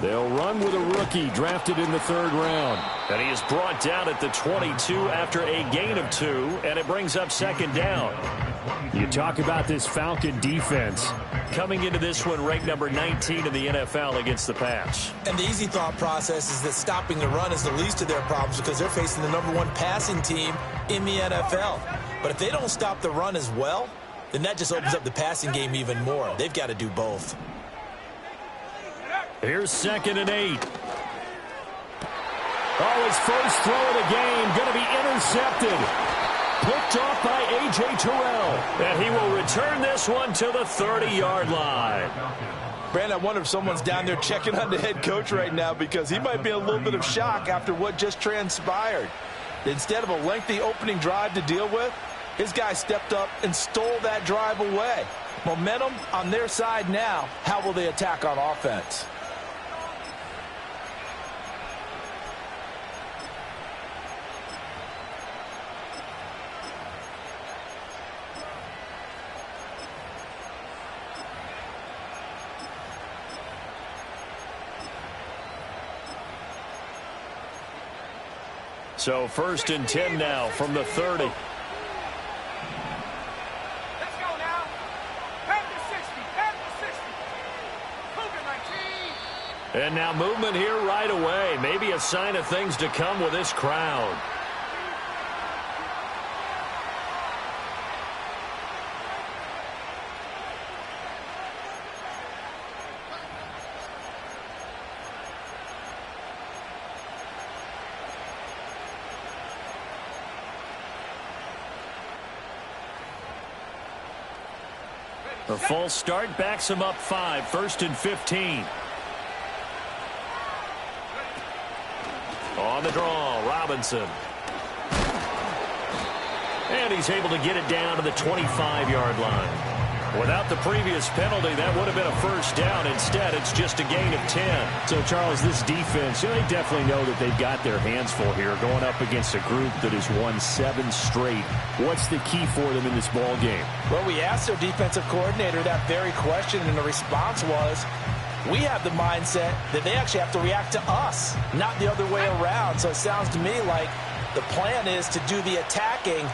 They'll run with a rookie drafted in the 3rd round. And he is brought down at the 22 after a gain of 2, and it brings up 2nd down. You talk about this Falcon defense. Coming into this one ranked number 19 in the NFL against the pass. And the easy thought process is that stopping the run is the least of their problems because they're facing the #1 passing team in the NFL. But if they don't stop the run as well, then that just opens up the passing game even more. They've got to do both. Here's 2nd and 8. Oh, his first throw of the game going to be intercepted. Picked off by A.J. Terrell. And he will return this one to the 30-yard line. Brandon, I wonder if someone's down there checking on the head coach right now because he might be in a little bit of shock after what just transpired. Instead of a lengthy opening drive to deal with, his guy stepped up and stole that drive away. Momentum on their side now. How will they attack on offense? So 1st and 10 now from the 30. Let's go now. Head to 60. Head to 60. Cougar 19. And now movement here right away. Maybe a sign of things to come with this crowd. A false start backs him up 5. 1st and 15. On the draw, Robinson. And he's able to get it down to the 25-yard line. Without the previous penalty, that would have been a 1st down. Instead, it's just a gain of 10. So, Charles, this defense, they definitely know that they've got their hands full here going up against a group that has won 7 straight. What's the key for them in this ball game? Well, we asked their defensive coordinator that very question, and the response was, we have the mindset that they actually have to react to us, not the other way around. So it sounds to me like the plan is to do the attacking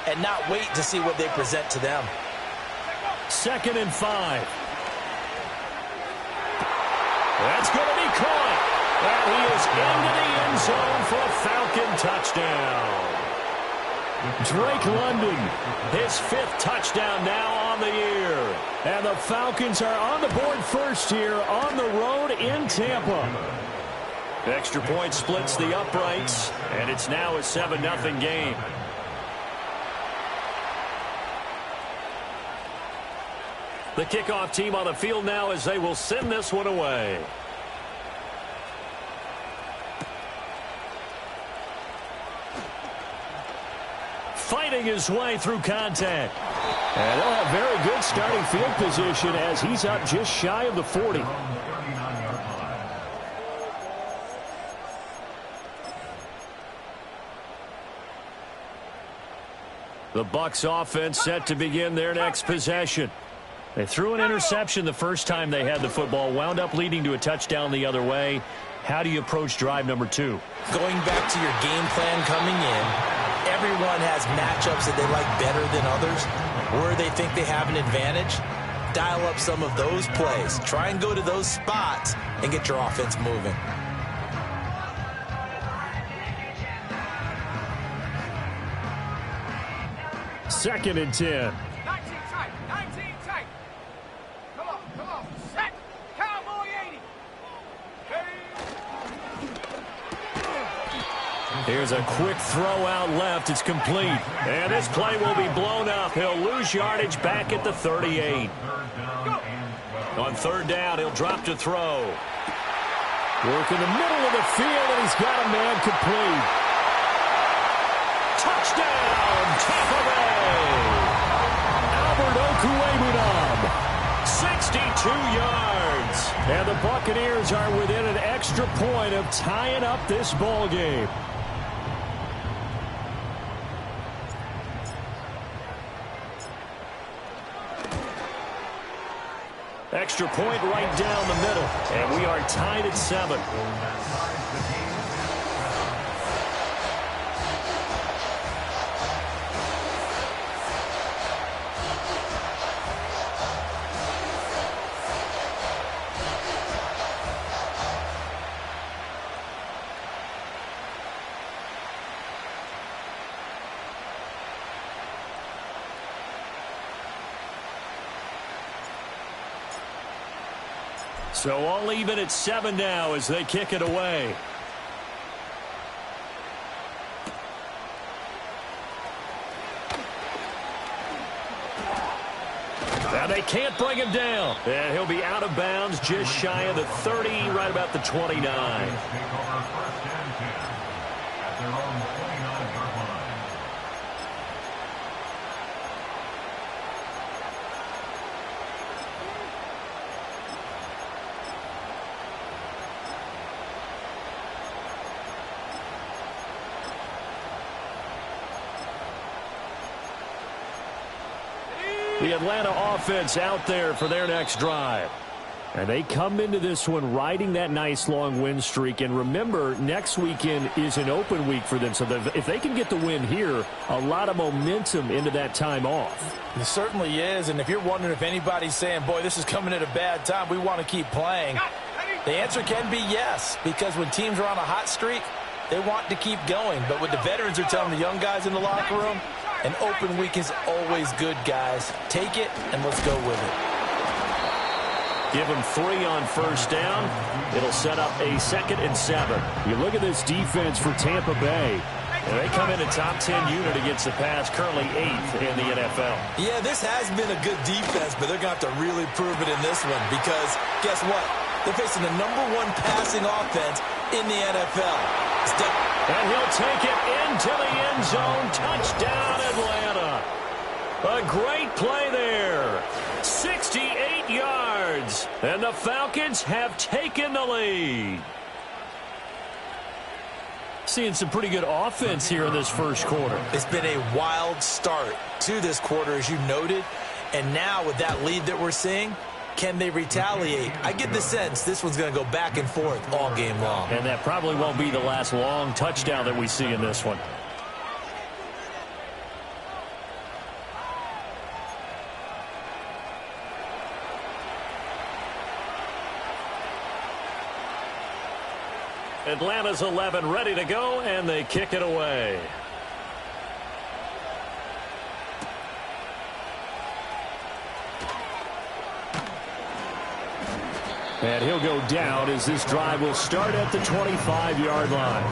and not wait to see what they present to them. 2nd and 5. That's going to be caught. And he is into the end zone for a Falcon touchdown. Drake London, his 5th touchdown now on the year. And the Falcons are on the board first here on the road in Tampa. Extra point splits the uprights, and it's now a 7-0 game. The kickoff team on the field now as they will send this one away. Fighting his way through contact. And they'll have very good starting field position as he's up just shy of the 40. The Bucs offense set to begin their next possession. They threw an interception the first time they had the football, wound up leading to a touchdown the other way. How do you approach drive number 2? Going back to your game plan coming in, everyone has matchups that they like better than others, where they think they have an advantage. Dial up some of those plays. Try and go to those spots and get your offense moving. Second and 10. 19 tight. 19 tight. Come on. Come on. Set. Cowboy 80. Here's a quick throw out left. It's complete. And this play will be blown up. He'll lose yardage back at the 38. On 3rd down, he'll drop to throw. Work in the middle of the field, and he's got a man complete. Touchdown, Tampa Bay! Albert Okwuegbunam. 62 yards. And the Buccaneers are within an extra point of tying up this ball game. Extra point right down the middle. And we are tied at 7. So all even at 7 now as they kick it away. Now they can't bring him down. And he'll be out of bounds just shy of the 30, right about the 29. The Atlanta offense out there for their next drive. And they come into this one riding that nice long win streak. And remember, next weekend is an open week for them. So if they can get the win here, a lot of momentum into that time off. It certainly is. And if you're wondering if anybody's saying, boy, this is coming at a bad time, we want to keep playing, the answer can be yes. Because when teams are on a hot streak, they want to keep going. But what the veterans are telling the young guys in the locker room, an open week is always good, guys. Take it, and let's go with it. Give them 3 on first down. It'll set up a 2nd and 7. You look at this defense for Tampa Bay. And they come in a top 10 unit against the pass, currently 8th in the NFL. Yeah, this has been a good defense, but they're going to have to really prove it in this one because guess what? They're facing the #1 passing offense in the NFL. And he'll take it into the end zone. Touchdown, Atlanta. A great play there. 68 yards. And the Falcons have taken the lead. Seeing some pretty good offense here in this first quarter. It's been a wild start to this quarter, as you noted. And now with that lead that we're seeing, can they retaliate? I get the sense this one's going to go back and forth all game long. And that probably won't be the last long touchdown that we see in this one. Atlanta's 11 ready to go, and they kick it away. And he'll go down as this drive will start at the 25-yard line.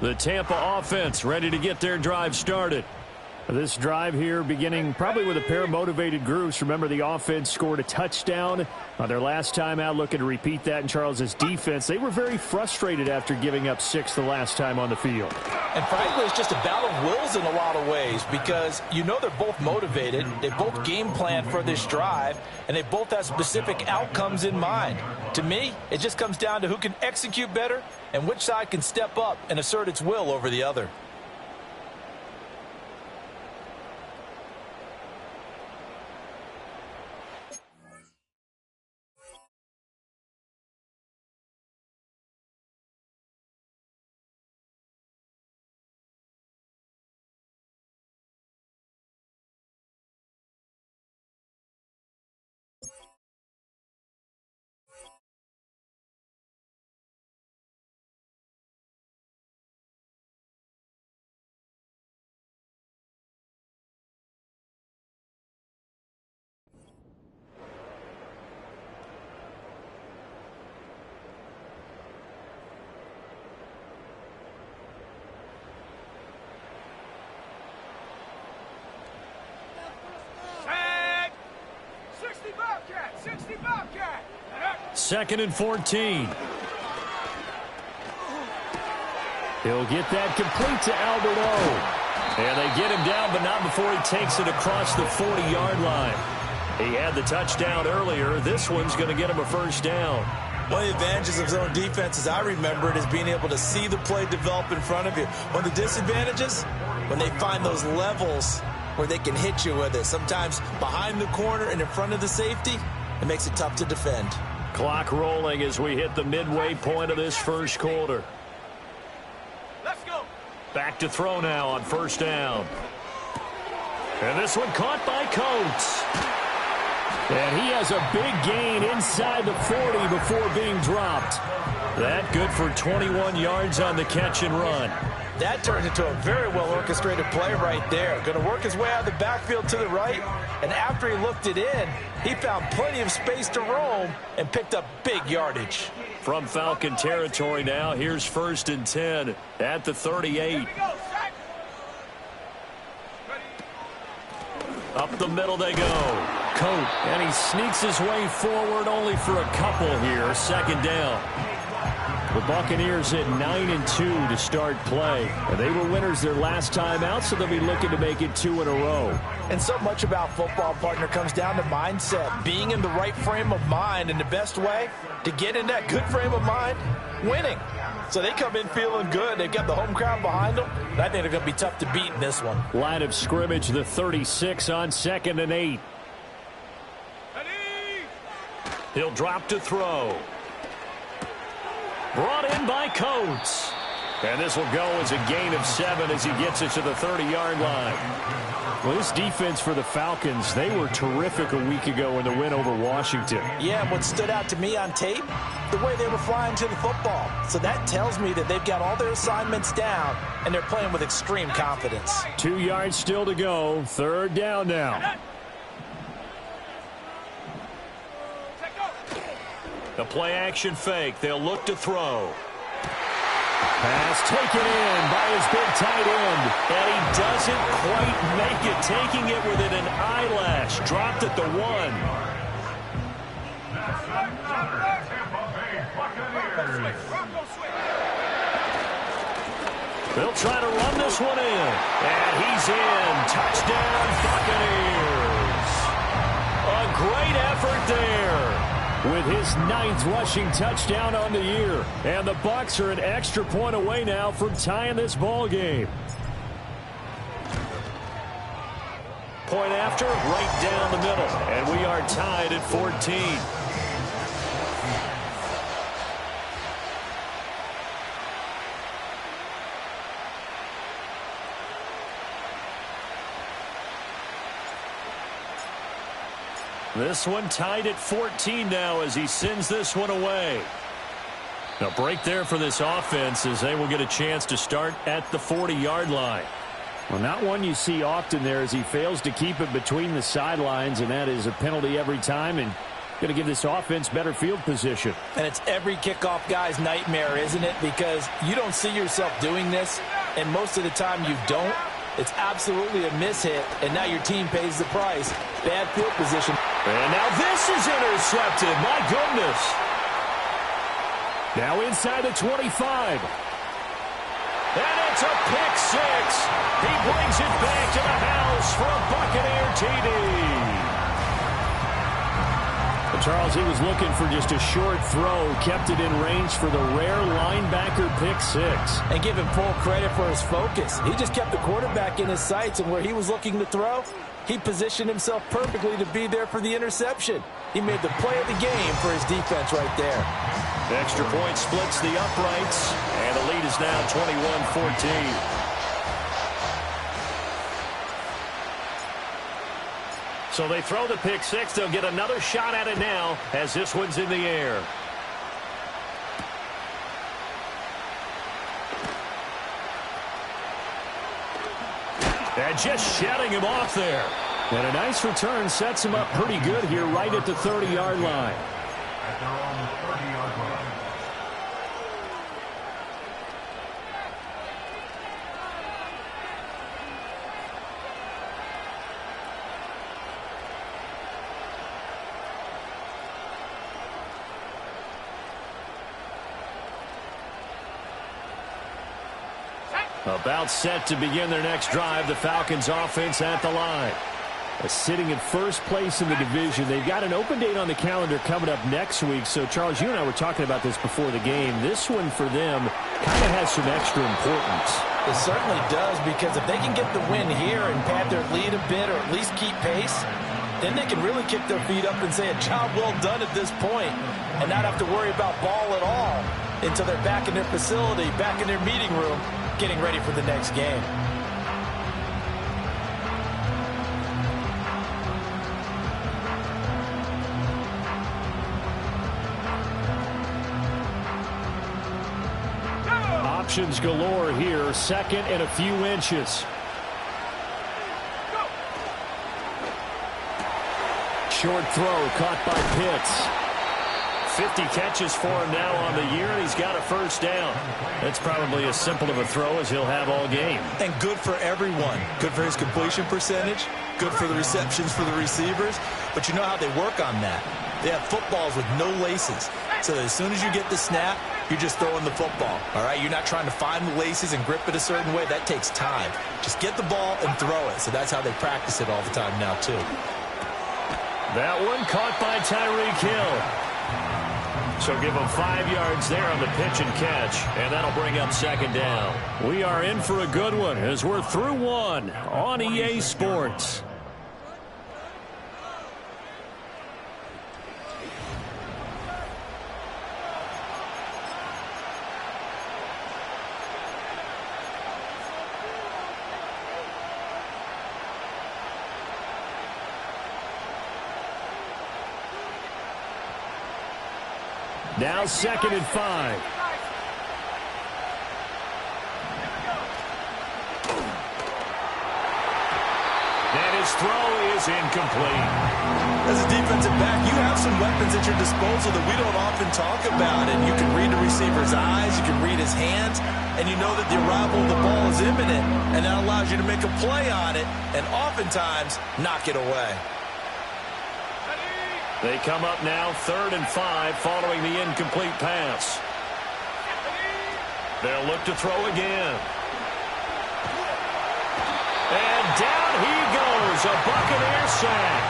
The Tampa offense ready to get their drive started. This drive here beginning probably with a pair of motivated groups. Remember, the offense scored a touchdown on their last time out, looking to repeat that in Charles's defense. They were very frustrated after giving up 6 the last time on the field. And frankly, it's just a battle of wills in a lot of ways because you know they're both motivated. They both game plan for this drive, and they both have specific outcomes in mind. To me, it just comes down to who can execute better and which side can step up and assert its will over the other. Second and 14. He'll get that complete to Albert O. And they get him down, but not before he takes it across the 40-yard line. He had the touchdown earlier. This one's going to get him a first down. One of the advantages of zone defense, as I remember it, is being able to see the play develop in front of you. One of the disadvantages, when they find those levels where they can hit you with it. Sometimes behind the corner and in front of the safety, it makes it tough to defend. Clock rolling as we hit the midway point of this first quarter. Let's go. Back to throw now on first down. And this one caught by Coates. And he has a big gain inside the 40 before being dropped. That good for 21 yards on the catch and run. That turns into a very well-orchestrated play right there. Going to work his way out of the backfield to the right, and after he looked it in, he found plenty of space to roam and picked up big yardage. From Falcon territory now, here's 1st and 10 at the 38. Here we go, Sack. Up the middle they go. Coat, and he sneaks his way forward only for a couple here. 2nd down. The Buccaneers at 9-2 to start play. And they were winners their last time out, so they'll be looking to make it 2 in a row. And so much about football, partner, comes down to mindset. Being in the right frame of mind, and the best way to get in that good frame of mind, winning. So they come in feeling good. They've got the home crowd behind them. I think they're going to be tough to beat in this one. Line of scrimmage, the 36 on 2nd and 8. Ready? He'll drop to throw. Brought in by Coates. And this will go as a gain of 7 as he gets it to the 30-yard line. Well, this defense for the Falcons, they were terrific a week ago in the win over Washington. Yeah, and what stood out to me on tape, the way they were flying to the football. So that tells me that they've got all their assignments down, and they're playing with extreme confidence. 2 yards still to go. 3rd down now. The play-action fake. They'll look to throw. Pass taken in by his big tight end. And he doesn't quite make it, taking it within an eyelash. Dropped at the 1. They'll try to run this one in. And he's in. Touchdown, Buccaneers. A great effort there. With his 9th rushing touchdown on the year. And the Bucs are an extra point away now from tying this ball game. Point after, right down the middle. And we are tied at 14. This one tied at 14 now as he sends this one away. Now break there for this offense as they will get a chance to start at the 40-yard line. Well, not one you see often there as he fails to keep it between the sidelines, and that is a penalty every time, and going to give this offense better field position. And it's every kickoff guy's nightmare, isn't it? Because you don't see yourself doing this, and most of the time you don't. It's absolutely a mishit, and now your team pays the price. Bad field position. And now this is intercepted. My goodness. Now inside the 25. And it's a pick 6. He brings it back to the house for a Buccaneer TD. Charles, he was looking for just a short throw, kept it in range for the rare linebacker pick 6. And give him full credit for his focus. He just kept the quarterback in his sights, and where he was looking to throw, he positioned himself perfectly to be there for the interception. He made the play of the game for his defense right there. The extra point splits the uprights, and the lead is now 21-14. So they throw the pick 6. They'll get another shot at it now as this one's in the air. And just shutting him off there. And a nice return sets him up pretty good here right at the 30-yard line. About set to begin their next drive, the Falcons offense at the line. Sitting in first place in the division. They've got an open date on the calendar coming up next week. So, Charles, you and I were talking about this before the game. This one for them kind of has some extra importance. It certainly does, because if they can get the win here and pad their lead a bit or at least keep pace, then they can really kick their feet up and say a job well done at this point and not have to worry about ball at all until they're back in their facility, back in their meeting room, getting ready for the next game. Options galore here. Second and a few inches. Short throw caught by Pitts. 50 catches for him now on the year, and he's got a first down. That's probably as simple of a throw as he'll have all game. And good for everyone. Good for his completion percentage. Good for the receptions for the receivers. But you know how they work on that. They have footballs with no laces. So that as soon as you get the snap, you're just throwing the football. All right? You're not trying to find the laces and grip it a certain way. That takes time. Just get the ball and throw it. So that's how they practice it all the time now, too. That one caught by Tyreek Hill. So give him 5 yards there on the pitch and catch, and that'll bring up second down. We are in for a good one as we're through one on EA Sports. Now 2nd and 5. And his throw is incomplete. As a defensive back, you have some weapons at your disposal that we don't often talk about. And you can read the receiver's eyes, you can read his hands, and you know that the arrival of the ball is imminent. And that allows you to make a play on it and oftentimes knock it away. They come up now 3rd and 5 following the incomplete pass. They'll look to throw again. And down he goes, a Buccaneer sack.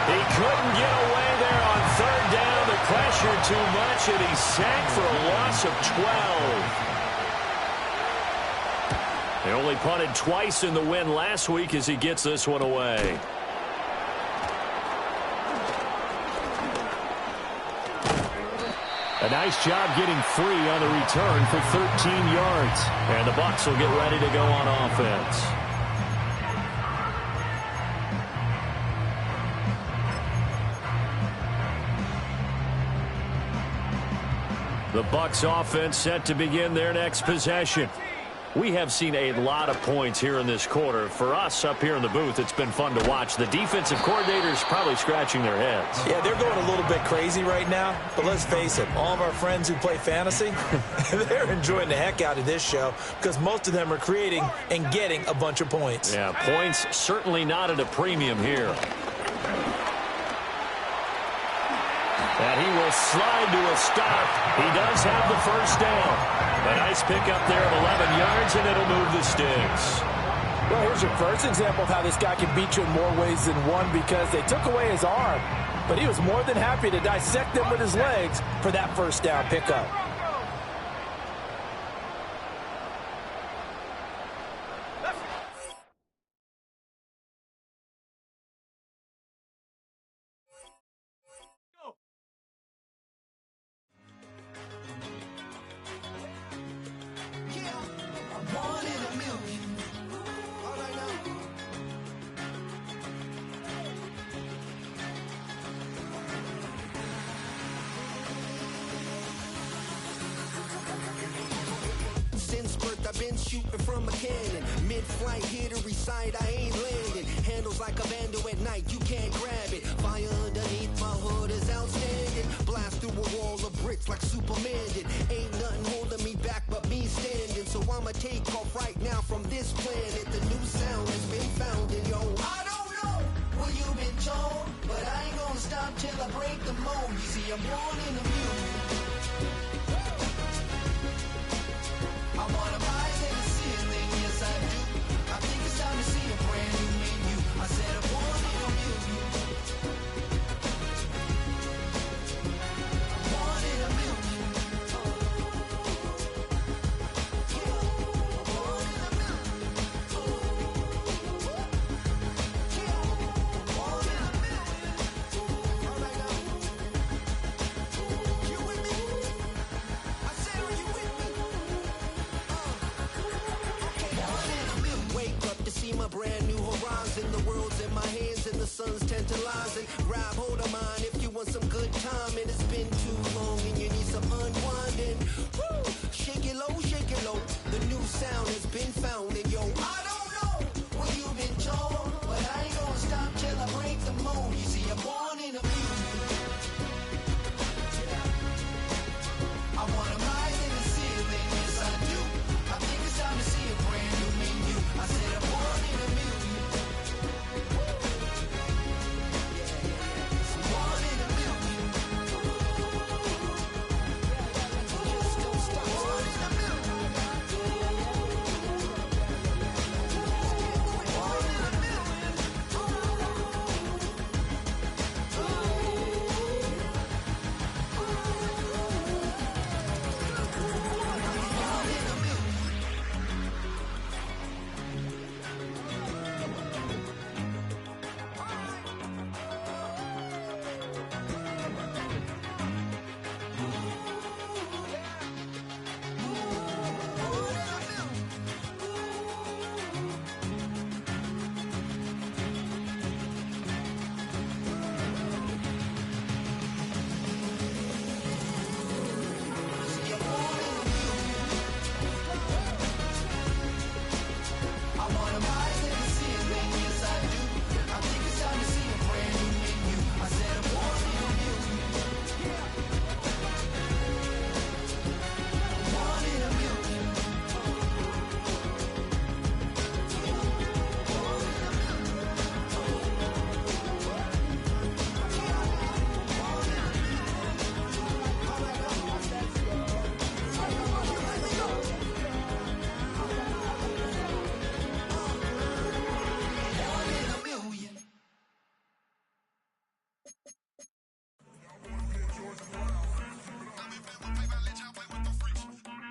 He couldn't get away there on 3rd down. The pressure too much, and he's sacked for a loss of 12. They only punted twice in the win last week as he gets this one away. A nice job getting free on the return for 13 yards. And the Bucs will get ready to go on offense. The Bucs offense set to begin their next possession. We have seen a lot of points here in this quarter. For us up here in the booth, it's been fun to watch. The defensive coordinators probably scratching their heads. Yeah, they're going a little bit crazy right now. But let's face it, all of our friends who play fantasy, they're enjoying the heck out of this show because most of them are creating and getting a bunch of points. Yeah, points certainly not at a premium here. And he will slide to a stop. He does have the first down. A nice pickup there of 11 yards, and it'll move the sticks. Well, here's your first example of how this guy can beat you in more ways than one, because they took away his arm, but he was more than happy to dissect them with his legs for that first down pickup. I've been shooting from a cannon. Mid-flight, here to recite, I ain't landing. Handles like a vandal at night, you can't grab it. Fire underneath my hood is outstanding. Blast through a wall of bricks like Superman did. Ain't nothing holding me back but me standing. So I'ma take off right now from this planet. The new sound has been found in yo. I don't know what you've been told, but I ain't gonna stop till I break the mold. You see, I'm born in the music. I wanna rise in the ceiling, yes I do. I think it's time to see a brand new menu. I said I'm born in a million. Born in a million. Born a brand new horizon. The world's in my hands and the sun's tantalizing. Grab hold of mine if you want some good time. And it's been too long and you need some unwinding. Woo! Shake it low, shake it low. The new sound has been found. And yo, I don't know what you've been told, but I ain't gonna stop till I break the mold. You see, I'm born in a I wanna rise in the ceiling, yes I do. I think it's time to see a brand new menu. I said I'm born in a million. I'm born in a million. Just don't stop. Born in a million. Born in a million. I wanna rise in the ceiling, yes I do. I think it's time to see a brand new menu. I said I'm born in a million. Born in a million. Born in a million.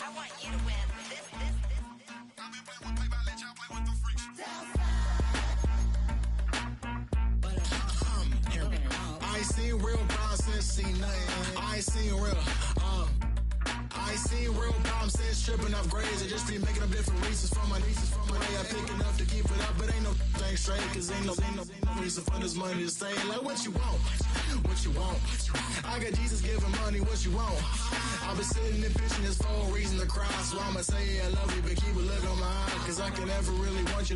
I want you to win this. I ain't seen real problems since seen nothing. I ain't seen real, I ain't seen real problems since tripping off grades. I just be making up different reasons for my nieces. From my day I pick enough to keep it up, but ain't no thing straight. Cause ain't no reason for this money to stay. Like what you want, what you want. I got Jesus giving money, what you want. I've been sitting and pitching this for a reason to cry. So I'ma say I love you, but keep a look on my eye. Cause I can never really want you